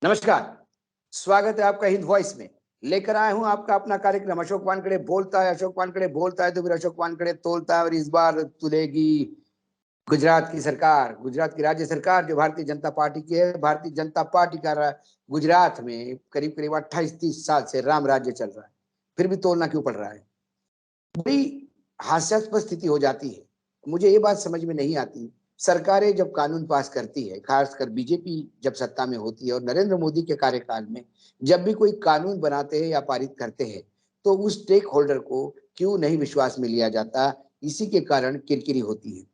नमस्कार, स्वागत है आपका हिंद वॉइस में। लेकर आया हूं आपका अपना कार्यक्रम अशोक वानखेड़े बोलता है। अशोक वानखेड़े बोलता है तो फिर अशोक वानखेड़े तोलता है और इस बार तुलेगी गुजरात की सरकार, गुजरात की राज्य सरकार जो भारतीय जनता पार्टी की है। भारतीय जनता पार्टी का गुजरात में करीब करीब 28-30 साल से राम राज्य चल रहा है, फिर भी तोलना क्यों पड़ रहा है? बड़ी हास्यास्पद स्थिति हो जाती है। मुझे ये बात समझ में नहीं आती, सरकारें जब कानून पास करती है, खासकर बीजेपी जब सत्ता में होती है और नरेंद्र मोदी के कार्यकाल में जब भी कोई कानून बनाते हैं या पारित करते हैं, तो उस स्टेक होल्डर को क्यों नहीं विश्वास में लिया जाता? इसी के कारण किरकिरी होती है।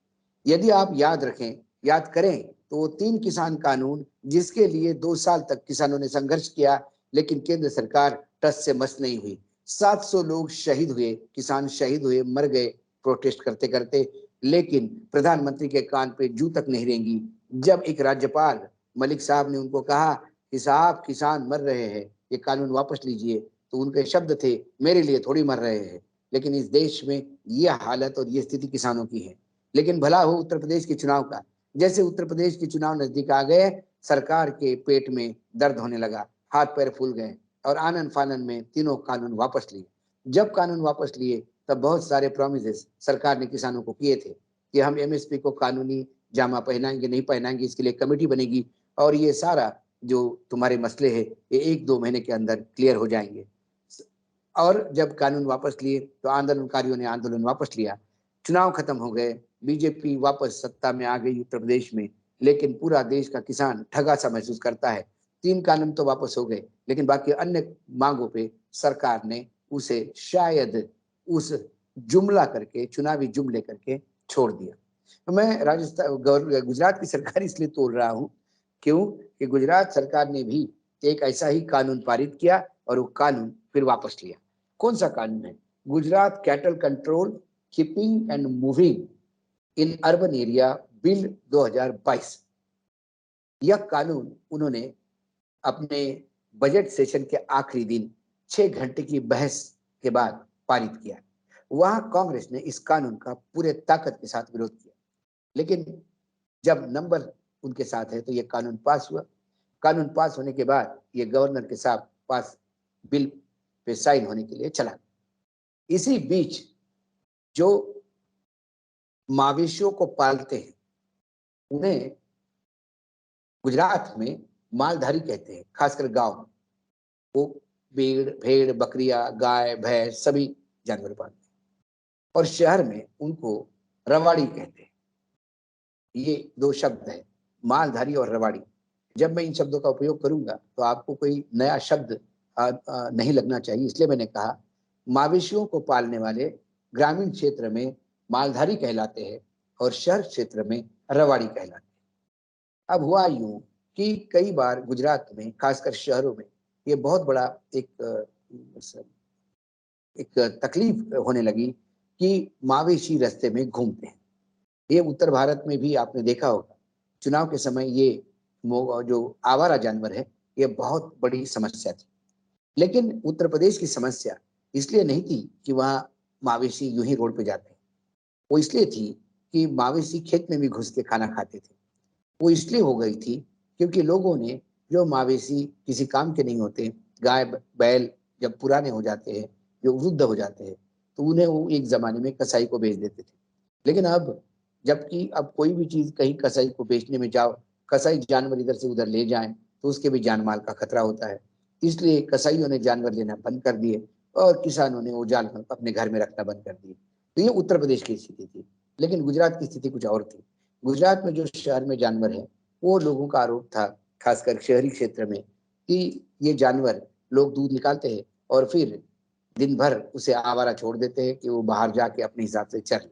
यदि आप याद रखें, याद करें, तो वो 3 किसान कानून जिसके लिए 2 साल तक किसानों ने संघर्ष किया, लेकिन केंद्र सरकार टस से मस नहीं हुई। 700 लोग शहीद हुए, किसान शहीद हुए, मर गए प्रोटेस्ट करते-करते, लेकिन प्रधानमंत्री के कान पे जूं तक नहीं रेंगी। जब एक राज्यपाल मलिक साहब ने उनको कहा कि साहब किसान मर रहे हैं, ये कानून वापस लीजिए, तो उनके शब्द थे, मेरे लिए थोड़ी मर रहे हैं। लेकिन इस देश में ये हालत और ये स्थिति किसानों की है। लेकिन भला हो उत्तर प्रदेश के चुनाव का। जैसे उत्तर प्रदेश के चुनाव नजदीक आ गए, सरकार के पेट में दर्द होने लगा, हाथ पैर फूल गए और आनन फानन में तीनों कानून वापस लिए। जब कानून वापस लिए तब बहुत सारे प्रोमिस सरकार ने किसानों को किए थे कि हम एमएसपी को कानूनी जामा पहनाएंगे, नहीं पहनाएंगे, इसके लिए कमेटी बनेगी और ये सारा जो तुम्हारे मसले हैं ये 1-2 महीने के अंदर क्लियर हो जाएंगे। और जब कानून वापस लिए तो आंदोलनकारियों ने आंदोलन वापस लिया, चुनाव खत्म हो गए, बीजेपी वापस सत्ता में आ गई उत्तर प्रदेश में, लेकिन पूरा देश का किसान ठगा सा महसूस करता है। 3 कानून तो वापस हो गए, लेकिन बाकी अन्य मांगों पे सरकार ने उसे शायद उस जुमला करके, चुनावी जुमले करके छोड़ दिया। तो मैं गुजरात की सरकार इसलिए तोड़ रहा हूँ, क्यों? कि गुजरात सरकार ने भी एक ऐसा ही कानून पारित किया और वो कानून फिर वापस लिया। कौन सा कानून है? Gujarat cattle control keeping and moving in urban area bill 2022। यह कानून उन्होंने अपने बजट सेशन के आखिरी दिन 6 घंटे की बहस के बाद पारित किया। वहां कांग्रेस ने इस कानून का पूरे ताकत के साथ विरोध किया, लेकिन जब नंबर उनके साथ है तो यह कानून पास हुआ। कानून पास होने के बाद ये गवर्नर के साथ पास बिल पे साइन होने के लिए चला। इसी बीच जो मवेशियों को पालते हैं उन्हें गुजरात में मालधारी कहते हैं, खासकर गांव में। वो भेड़, बकरियां, गाय, भैंस सभी जानवर पालते हैं और शहर में उनको रवाड़ी कहते हैं। ये 2 शब्द है, मालधारी और रवाड़ी। जब मैं इन शब्दों का उपयोग करूंगा तो आपको कोई नया शब्द नहीं लगना चाहिए, इसलिए मैंने कहा मवेशियों को पालने वाले ग्रामीण क्षेत्र में मालधारी कहलाते हैं और शहर क्षेत्र में रवाड़ी कहलाते हैं। अब हुआ यूं कि कई बार गुजरात में खासकर शहरों में ये बहुत बड़ा एक तकलीफ होने लगी कि मवेशी रास्ते में घूमते हैं। ये उत्तर भारत में भी आपने देखा होगा, चुनाव के समय ये जो आवारा जानवर है ये बहुत बड़ी समस्या थी। लेकिन उत्तर प्रदेश की समस्या इसलिए नहीं थी कि वहाँ मवेशी यूं ही रोड पे जाते हैं, वो इसलिए थी कि मवेशी खेत में भी घुस के खाना खाते थे। वो इसलिए हो गई थी क्योंकि लोगों ने जो मवेशी किसी काम के नहीं होते, गाय बैल जब पुराने हो जाते हैं, जो वृद्ध हो जाते हैं, तो उन्हें वो एक जमाने में कसाई को बेच देते थे। लेकिन अब जबकि अब कोई भी चीज कहीं कसाई को बेचने में जाओ, कसाई जानवर इधर से उधर ले जाए तो उसके भी जान माल का खतरा होता है। इसलिए कसाईयों ने जानवर लेना बंद कर दिए और किसानों ने वो जानवर अपने घर में रखना बंद कर दिए। तो ये उत्तर प्रदेश की स्थिति थी। लेकिन गुजरात की स्थिति कुछ और थी। गुजरात में जो शहर में जानवर है, वो लोगों का आरोप था, खासकर शहरी क्षेत्र में, कि ये जानवर लोग दूध निकालते हैं और फिर दिन भर उसे आवारा छोड़ देते हैं कि वो बाहर जाके अपने हिसाब से चर।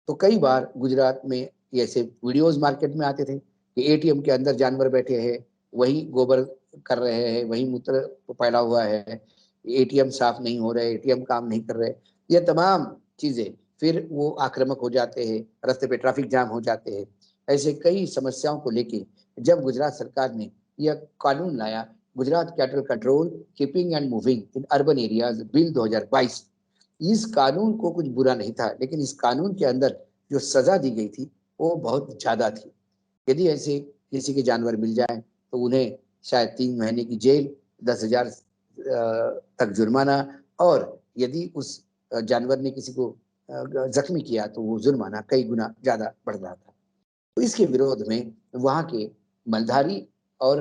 तो कई बार गुजरात में ऐसे वीडियोस मार्केट में आते थे कि एटीएम के अंदर जानवर बैठे हैं, वही गोबर कर रहे हैं, वही मूत्र फैला हुआ है, एटीएम साफ नहीं हो रहे, एटीएम काम नहीं कर रहे। ये तमाम चीजें फिर वो आक्रामक हो जाते हैं, रास्ते पे ट्रैफिक जाम हो जाते हैं। ऐसे कई समस्याओं को लेके जब गुजरात सरकार ने यह कानून लाया, Gujarat cattle control keeping and moving in urban areas bill 2022। इस कानून को कुछ बुरा नहीं था, लेकिन इस कानून के अंदर जो सजा दी गई थी वो बहुत ज्यादा थी। यदि ऐसे किसी के जानवर मिल जाए तो उन्हें शायद 3 महीने की जेल, 10,000 तक जुर्माना, और यदि उस जानवर ने किसी को जख्मी किया तो वो जुर्माना कई गुना ज्यादा बढ़ रहा था। तो इसके विरोध में वहां के मलधारी और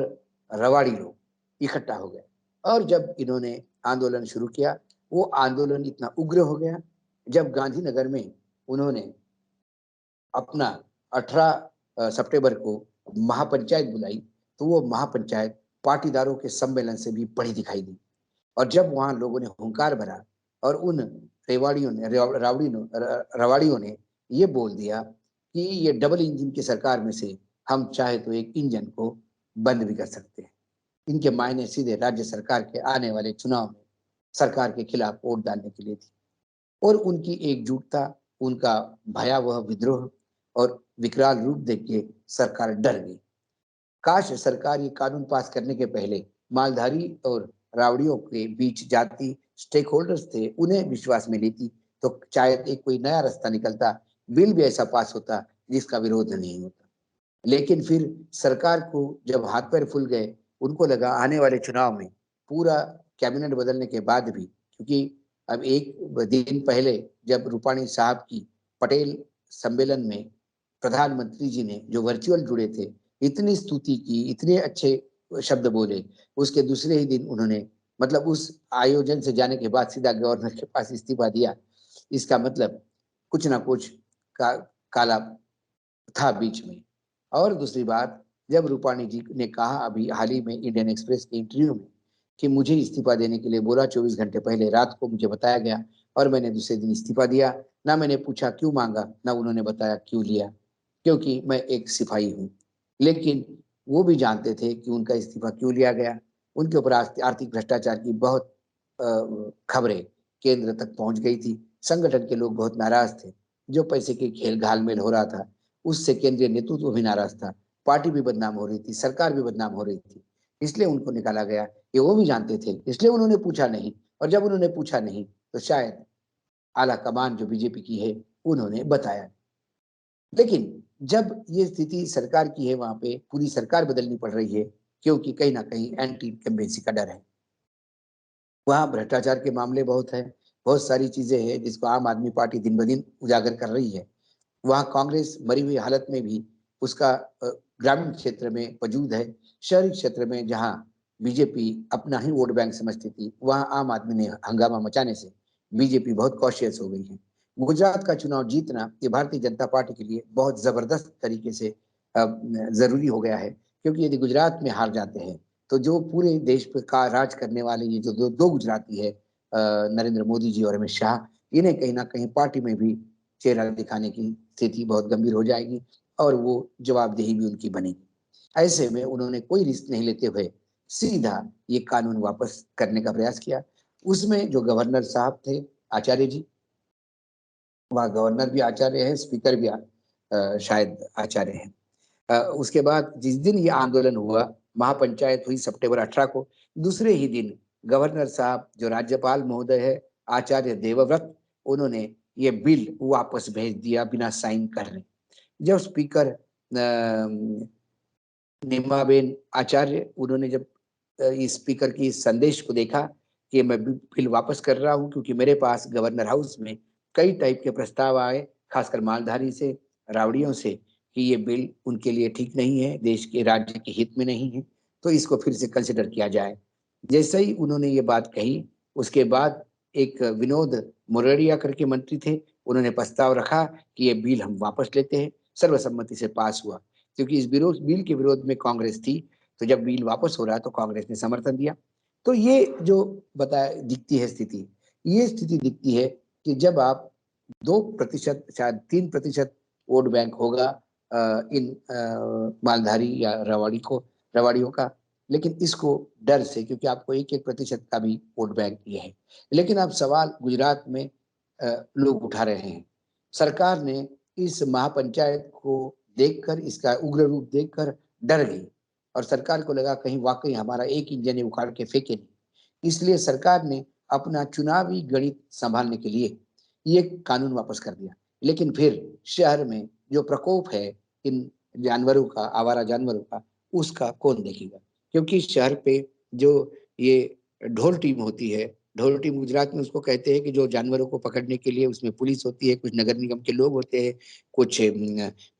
रवाड़ी लोग इकट्ठा हो गए, और जब इन्होंने आंदोलन शुरू किया, वो आंदोलन इतना उग्र हो गया, जब गांधीनगर में उन्होंने अपना 18 सितंबर को महापंचायत बुलाई, तो वो महापंचायत पाटीदारों के सम्मेलन से भी बड़ी दिखाई दी। और जब वहां लोगों ने हुंकार भरा और उन रवाड़ियों ने ये बोल दिया कि ये डबल इंजन की सरकार में से हम चाहे तो एक इंजन को बंद भी कर सकते हैं। इनके मायने सीधे राज्य सरकार के आने वाले चुनाव में सरकार के खिलाफ वोट डालने के लिए थी। और उनकी एकजुटता, उनका भयावह विद्रोह और विकराल रूप देख के सरकार डर गई। काश सरकार ये कानून पास करने के पहले मालधारी और रावड़ियों के बीच जाती स्टेक होल्डर्स थे, उन्हें विश्वास में लेती, तो शायद एक कोई नया रास्ता निकलता, बिल भी ऐसा पास होता जिसका विरोध नहीं होता। लेकिन फिर सरकार को जब हाथ पैर फूल गए, उनको लगा आने वाले चुनाव में पूरा कैबिनेट बदलने के बाद भी, क्योंकि अब एक दिन पहले जब रूपाणी साहब की पटेल सम्मेलन में प्रधानमंत्री जी ने जो वर्चुअल जुड़े थे, इतनी स्तुति की, इतने अच्छे शब्द बोले, उसके दूसरे ही दिन उन्होंने, मतलब उस आयोजन से जाने के बाद सीधा गवर्नर के पास इस्तीफा दिया। इसका मतलब कुछ ना कुछ काला था बीच में। और दूसरी बात, जब रूपाणी जी ने कहा अभी हाल ही में इंडियन एक्सप्रेस के इंटरव्यू में कि मुझे इस्तीफा देने के लिए बोला, 24 घंटे पहले रात को मुझे बताया गया और मैंने दूसरे दिन इस्तीफा दिया। ना मैंने पूछा क्यों मांगा, ना उन्होंने बताया क्यों लिया, क्योंकि मैं एक सिपाही हूँ। लेकिन वो भी जानते थे कि उनका इस्तीफा क्यों लिया गया। उनके ऊपर आर्थिक भ्रष्टाचार की बहुत खबरें केंद्र तक पहुंच गई थी। संगठन के लोग बहुत नाराज थे। जो पैसे के खेल घालमेल हो रहा था, उससे केंद्रीय नेतृत्व भी नाराज था, पार्टी भी बदनाम हो रही थी, सरकार भी बदनाम हो रही थी, इसलिए उनको निकाला गया। ये वो भी जानते थे, इसलिए उन्होंने पूछा नहीं। और जब उन्होंने पूछा नहीं तो शायद आला कमान जो बीजेपी की है उन्होंने बताया। लेकिन जब ये स्थिति सरकार की है, वहां पे पूरी सरकार बदलनी पड़ रही है, क्योंकि कहीं ना कहीं एंटी इनकम्बेंसी का डर है। वहां भ्रष्टाचार के मामले बहुत है, बहुत सारी चीजें हैं जिसको आम आदमी पार्टी दिन ब दिन उजागर कर रही है। वहाँ कांग्रेस मरी हुई हालत में भी उसका ग्रामीण क्षेत्र में वजूद है। शहरी क्षेत्र में जहाँ बीजेपी अपना ही वोट बैंक समझती थी, वहाँ आम आदमी ने हंगामा मचाने से बीजेपी बहुत कॉशियस हो गई है। गुजरात का चुनाव जीतना ये भारतीय जनता पार्टी के लिए बहुत जबरदस्त तरीके से जरूरी हो गया है, क्योंकि यदि गुजरात में हार जाते हैं तो जो पूरे देश पे का राज करने वाले ये जो दो गुजराती है, नरेंद्र मोदी जी और अमित शाह, इन्हें कहीं ना कहीं पार्टी में भी चेहरा दिखाने की स्थिति बहुत गंभीर हो जाएगी और वो जवाबदेही भी उनकी बनेगी। ऐसे में उन्होंने कोई रिस्क नहीं लेते हुए सीधा ये कानून वापस करने का प्रयास किया। उसमें जो गवर्नर साहब थे, आचार्य जी, वहाँ गवर्नर भी आचार्य है, स्पीकर भी शायद आचार्य है। उसके बाद जिस दिन ये आंदोलन हुआ, महापंचायत हुई सितंबर 18 को, दूसरे ही दिन गवर्नर साहब जो राज्यपाल महोदय है, आचार्य देवव्रत, उन्होंने ये बिल वापस भेज दिया बिना साइन करने। जब स्पीकर निमाबेन आचार्य, उन्होंने जब इस स्पीकर की इस संदेश को देखा कि मैं बिल वापस कर रहा हूं, क्योंकि मेरे पास गवर्नर हाउस में कई टाइप के प्रस्ताव आए, खासकर मालधारी से, रावड़ियों से, कि ये बिल उनके लिए ठीक नहीं है, देश के राज्य के हित में नहीं है, तो इसको फिर से कंसिडर किया जाए। जैसे ही उन्होंने ये बात कही, उसके बाद एक विनोद मोरडिया करके मंत्री थे, उन्होंने प्रस्ताव रखा कि ये बिल हम वापस लेते हैं। सर्वसम्मति से पास हुआ, क्योंकि इस बिल के विरोध में कांग्रेस थी। तो जब बिल वापस हो रहा है तो कांग्रेस ने समर्थन दिया। तो ये जो बताया दिखती है स्थिति, ये स्थिति दिखती है कि जब आप 2% शायद 3% वोट बैंक होगा इन मालधारी या रवाड़ियों का, लेकिन इसको डर से, क्योंकि आपको 1% का भी वोट बैंक ये है। लेकिन अब सवाल गुजरात में लोग उठा रहे हैं। सरकार ने इस महापंचायत को देखकर, इसका उग्र रूप देखकर डर गई, और सरकार को लगा कहीं वाकई हमारा एक इंजन ही उखाड़ के फेंके नहीं। इसलिए सरकार ने अपना चुनावी गणित संभालने के लिए ये कानून वापस कर दिया। लेकिन फिर शहर में जो प्रकोप है इन जानवरों का, आवारा जानवरों का, उसका कौन देखेगा? क्योंकि शहर पे जो ये ढोल टीम होती है, ढोल टीम गुजरात में उसको कहते हैं कि जो जानवरों को पकड़ने के लिए उसमें पुलिस होती है, कुछ नगर निगम के लोग होते हैं, कुछ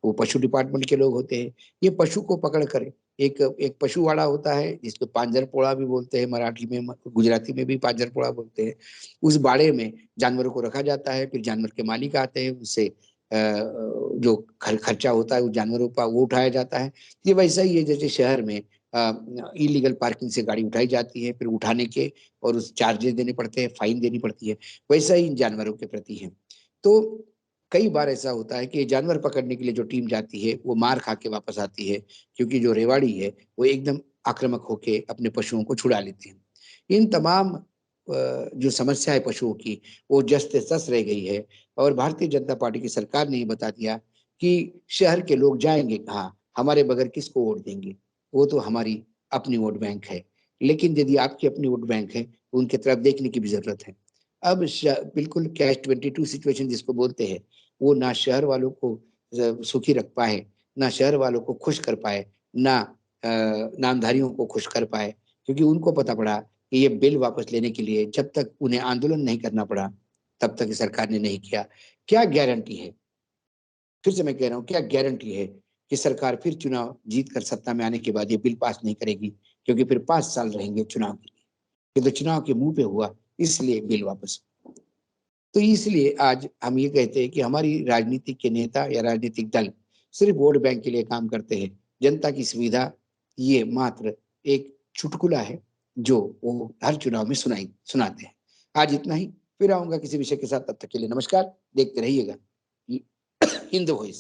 वो पशु डिपार्टमेंट के लोग होते हैं। ये पशु को पकड़ कर एक एक पशुवाड़ा होता है जिसको पांजरपोड़ा भी बोलते हैं मराठी में, गुजराती में भी पांजरपोड़ा बोलते हैं। उस बाड़े में जानवरों को रखा जाता है, फिर जानवर के मालिक आते हैं, उससे जो खर्चा होता है उस जानवरों का वो उठाया जाता है। ये वैसा ही है जैसे शहर में इलीगल पार्किंग से गाड़ी उठाई जाती है, फिर उठाने के और उस चार्जेस देने पड़ते हैं, फाइन देनी पड़ती है, वैसा ही इन जानवरों के प्रति है। तो कई बार ऐसा होता है कि जानवर पकड़ने के लिए जो टीम जाती है, वो मार खा के वापस आती है, क्योंकि जो रेवाड़ी है, वो एकदम आक्रामक होके अपने पशुओं को छुड़ा लेते हैं। इन तमाम जो समस्या है पशुओं की, वो जस-से-तस रह गई है और भारतीय जनता पार्टी की सरकार ने ये बता दिया कि शहर के लोग जाएँगे कहाँ? हमारे बगैर किसको वोट देंगे? वो तो हमारी अपनी वोट बैंक है। लेकिन यदि आपकी अपनी वोट बैंक है, तो उनकी तरफ देखने की भी ज़रूरत है। अब बिल्कुल कैच 22 सिचुएशन जिसको बोलते हैं, वो ना शहर वालों को सुखी रख पाए, ना शहर वालों को खुश कर पाए, ना नामधारियों को खुश कर पाए, क्योंकि उनको पता पड़ा कि ये बिल वापस लेने के लिए जब तक उन्हें आंदोलन नहीं करना पड़ा, तब तक सरकार ने नहीं किया। क्या गारंटी है? फिर से मैं कह रहा हूँ, क्या गारंटी है कि सरकार फिर चुनाव जीत कर सत्ता में आने के बाद ये बिल पास नहीं करेगी? क्योंकि फिर 5 साल रहेंगे चुनाव के लिए। ये तो चुनाव के मुँह पे हुआ, इसलिए बिल वापस। तो इसलिए आज हम ये कहते हैं कि हमारी राजनीतिक के नेता या राजनीतिक दल सिर्फ़ वोट बैंक के लिए काम करते हैं। जनता की सुविधा ये मात्र एक चुटकुला है, जो वो हर चुनाव में सुनाते हैं। आज इतना ही, फिर आऊँगा किसी विषय के साथ, तब तक के लिए नमस्कार। देखते रहिएगा हिंद वॉइस।